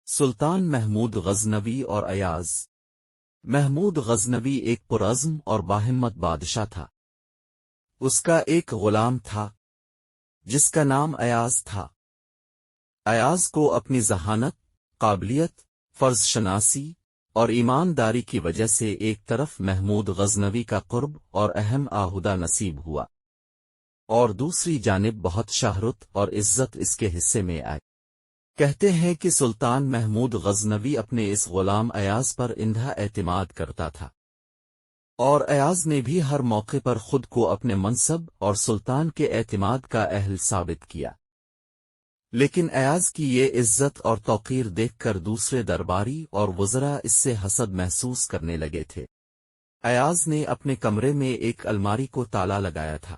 سلطان محمود غزنوی اور ایاز۔ محمود غزنوی ایک پرعزم اور باہمت بادشاہ تھا۔ اس کا ایک غلام تھا جس کا نام ایاز تھا۔ ایاز کو اپنی ذہانت، قابلیت، فرض شناسی اور ایمانداری کی وجہ سے ایک طرف محمود غزنوی کا قرب اور اہم عہدہ نصیب ہوا، اور دوسری جانب بہت شہرت اور عزت اس کے حصے میں آئی۔ کہتے ہیں کہ سلطان محمود غزنوی اپنے اس غلام ایاز پر انتہا اعتماد کرتا تھا، اور ایاز نے بھی ہر موقع پر خود کو اپنے منصب اور سلطان کے اعتماد کا اہل ثابت کیا۔ لیکن ایاز کی یہ عزت اور توقیر دیکھ کر دوسرے درباری اور وزراء اس سے حسد محسوس کرنے لگے تھے۔ ایاز نے اپنے کمرے میں ایک الماری کو تالا لگایا تھا۔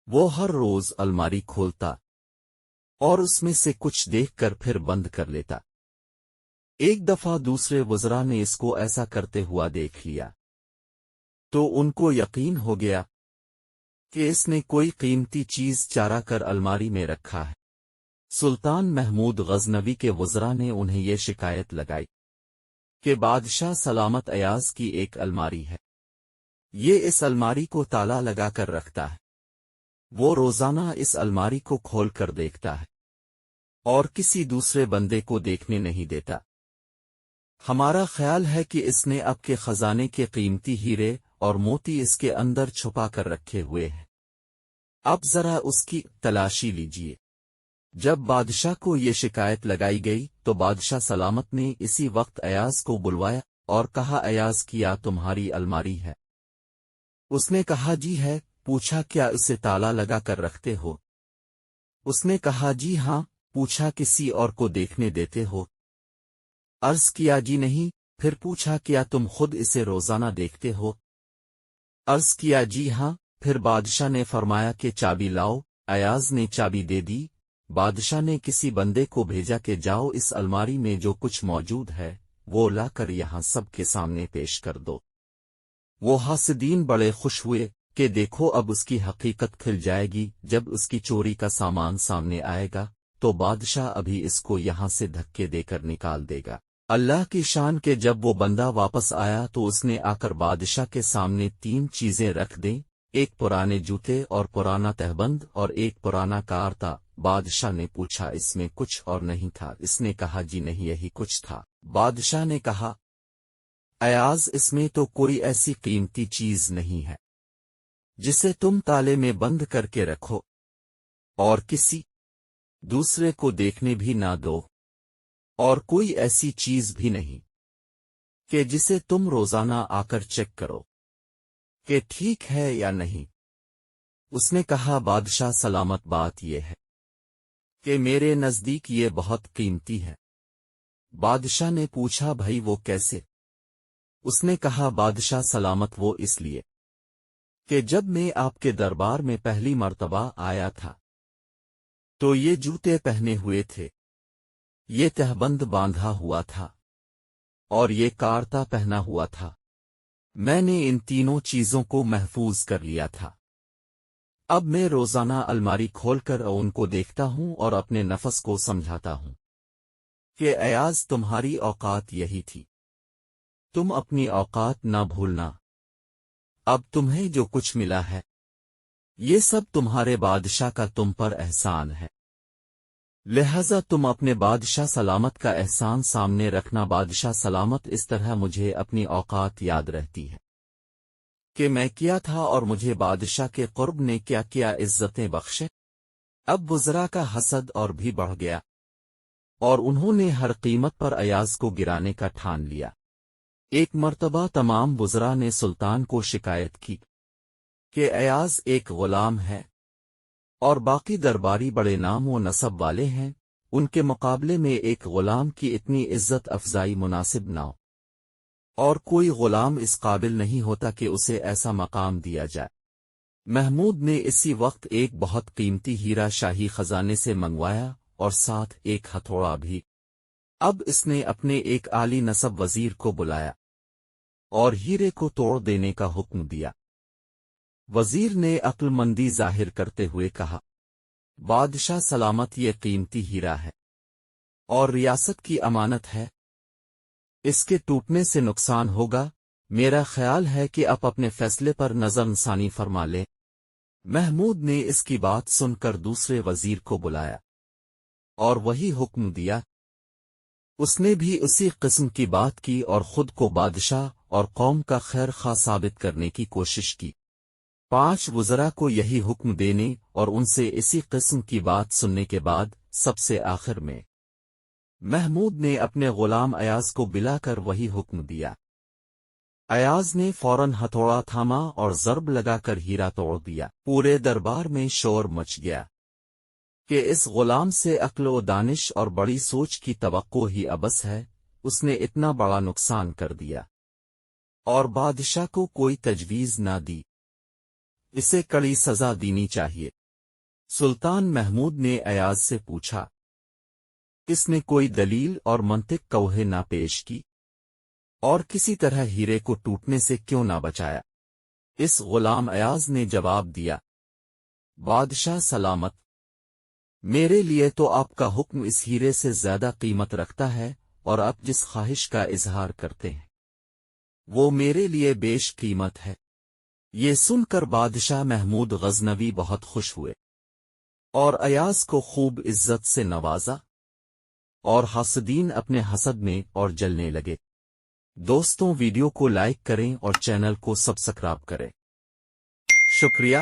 وہ ہر روز الماری کھولتا اور اس میں سے کچھ دیکھ کر پھر بند کر لیتا۔ ایک دفعہ دوسرے وزراء نے اس کو ایسا کرتے ہوا دیکھ لیا تو ان کو یقین ہو گیا کہ اس نے کوئی قیمتی چیز چرا کر الماری میں رکھا ہے۔ سلطان محمود غزنوی کے وزراء نے انہیں یہ شکایت لگائی کہ بادشاہ سلامت ایاز کی ایک الماری ہے، یہ اس الماری کو تالا لگا کر رکھتا ہے، وہ روزانہ اس الماری کو کھول کر دیکھتا ہے اور کسی دوسرے بندے کو دیکھنے نہیں دیتا۔ ہمارا خیال ہے کہ اس نے اب کے خزانے کے قیمتی ہیرے اور موتی اس کے اندر چھپا کر رکھے ہوئے ہیں، اب ذرا اس کی تلاشی لیجیے۔ جب بادشاہ کو یہ شکایت لگائی گئی تو بادشاہ سلامت نے اسی وقت ایاز کو بلوایا اور کہا، ایاز کیا تمہاری الماری ہے؟ اس نے کہا جی ہے۔ پوچھا کیا اسے تالا لگا کر رکھتے ہو؟ اس نے کہا جی ہاں۔ پوچھا کسی اور کو دیکھنے دیتے ہو؟ عرض کیا جی نہیں۔ پھر پوچھا کیا تم خود اسے روزانہ دیکھتے ہو؟ عرض کیا جی ہاں۔ پھر بادشاہ نے فرمایا کہ چابی لاؤ۔ ایاز نے چابی دے دی۔ بادشاہ نے کسی بندے کو بھیجا کہ جاؤ اس الماری میں جو کچھ موجود ہے وہ لا کر یہاں سب کے سامنے پیش کر دو۔ وہ حاسدین بڑے خوش ہوئے کہ دیکھو اب اس کی حقیقت کھل جائے گی۔ جب اس کی چوری کا سامان سامنے آئے گا تو بادشاہ ابھی اس کو یہاں سے دھکے دے کر نکال دے گا۔ اللہ کی شان کہ جب وہ بندہ واپس آیا تو اس نے آ کر بادشاہ کے سامنے 3 چیزیں رکھ دیں، ایک پرانے جوتے اور پرانا تہبند اور ایک پرانا کارتا۔ بادشاہ نے پوچھا اس میں کچھ اور نہیں تھا؟ اس نے کہا جی نہیں، یہی کچھ تھا۔ بادشاہ نے کہا، ایاز اس میں تو کوئی ایسی قیمتی چیز نہیں ہے جسے تم تالے میں بند کر کے رکھو اور کسی دوسرے کو دیکھنے بھی نہ دو، اور کوئی ایسی چیز بھی نہیں کہ جسے تم روزانہ آ کر چیک کرو کہ ٹھیک ہے یا نہیں۔ اس نے کہا، بادشاہ سلامت بات یہ ہے کہ میرے نزدیک یہ بہت قیمتی ہے۔ بادشاہ نے پوچھا بھائی وہ کیسے؟ اس نے کہا، بادشاہ سلامت وہ اس لیے کہ جب میں آپ کے دربار میں پہلی مرتبہ آیا تھا تو یہ جوتے پہنے ہوئے تھے، یہ تہبند باندھا ہوا تھا اور یہ کارتا پہنا ہوا تھا۔ میں نے ان تینوں چیزوں کو محفوظ کر لیا تھا۔ اب میں روزانہ الماری کھول کر ان کو دیکھتا ہوں اور اپنے نفس کو سمجھاتا ہوں کہ ایاز تمہاری اوقات یہی تھی، تم اپنی اوقات نہ بھولنا۔ اب تمہیں جو کچھ ملا ہے یہ سب تمہارے بادشاہ کا تم پر احسان ہے، لہذا تم اپنے بادشاہ سلامت کا احسان سامنے رکھنا۔ بادشاہ سلامت اس طرح مجھے اپنی اوقات یاد رہتی ہے کہ میں کیا تھا اور مجھے بادشاہ کے قرب نے کیا کیا عزتیں بخشے۔ اب وزراء کا حسد اور بھی بڑھ گیا اور انہوں نے ہر قیمت پر ایاز کو گرانے کا ٹھان لیا۔ ایک مرتبہ تمام وزراء نے سلطان کو شکایت کی کہ ایاز ایک غلام ہے اور باقی درباری بڑے نام و نسب والے ہیں، ان کے مقابلے میں ایک غلام کی اتنی عزت افزائی مناسب نہ ہو، اور کوئی غلام اس قابل نہیں ہوتا کہ اسے ایسا مقام دیا جائے۔ محمود نے اسی وقت ایک بہت قیمتی ہیرا شاہی خزانے سے منگوایا اور ساتھ ایک ہتھوڑا بھی۔ اب اس نے اپنے ایک عالی نسب وزیر کو بلایا اور ہیرے کو توڑ دینے کا حکم دیا۔ وزیر نے عقل مندی ظاہر کرتے ہوئے کہا، بادشاہ سلامت یہ قیمتی ہیرا ہے، اور ریاست کی امانت ہے، اس کے ٹوٹنے سے نقصان ہوگا۔ میرا خیال ہے کہ آپ اپنے فیصلے پر نظر ثانی فرما لیں۔ محمود نے اس کی بات سن کر دوسرے وزیر کو بلایا اور وہی حکم دیا۔ اس نے بھی اسی قسم کی بات کی اور خود کو بادشاہ اور قوم کا خیر خواہ ثابت کرنے کی کوشش کی۔ 5 وزراء کو یہی حکم دینے اور ان سے اسی قسم کی بات سننے کے بعد سب سے آخر میں محمود نے اپنے غلام ایاز کو بلا کر وہی حکم دیا۔ ایاز نے فوراً ہتھوڑا تھاما اور ضرب لگا کر ہیرا توڑ دیا۔ پورے دربار میں شور مچ گیا کہ اس غلام سے عقل و دانش اور بڑی سوچ کی توقع ہی ابس ہے، اس نے اتنا بڑا نقصان کر دیا اور بادشاہ کو کوئی تجویز نہ دی، اسے کڑی سزا دینی چاہیے۔ سلطان محمود نے ایاز سے پوچھا، اس نے کوئی دلیل اور منطق کوہ نہ پیش کی اور کسی طرح ہیرے کو ٹوٹنے سے کیوں نہ بچایا؟ اس غلام ایاز نے جواب دیا، بادشاہ سلامت، میرے لیے تو آپ کا حکم اس ہیرے سے زیادہ قیمت رکھتا ہے، اور آپ جس خواہش کا اظہار کرتے ہیں وہ میرے لیے بیش قیمت ہے۔ یہ سن کر بادشاہ محمود غزنوی بہت خوش ہوئے اور ایاز کو خوب عزت سے نوازا، اور حاسدین اپنے حسد میں اور جلنے لگے۔ دوستوں، ویڈیو کو لائک کریں اور چینل کو سبسکرائب کریں۔ شکریہ۔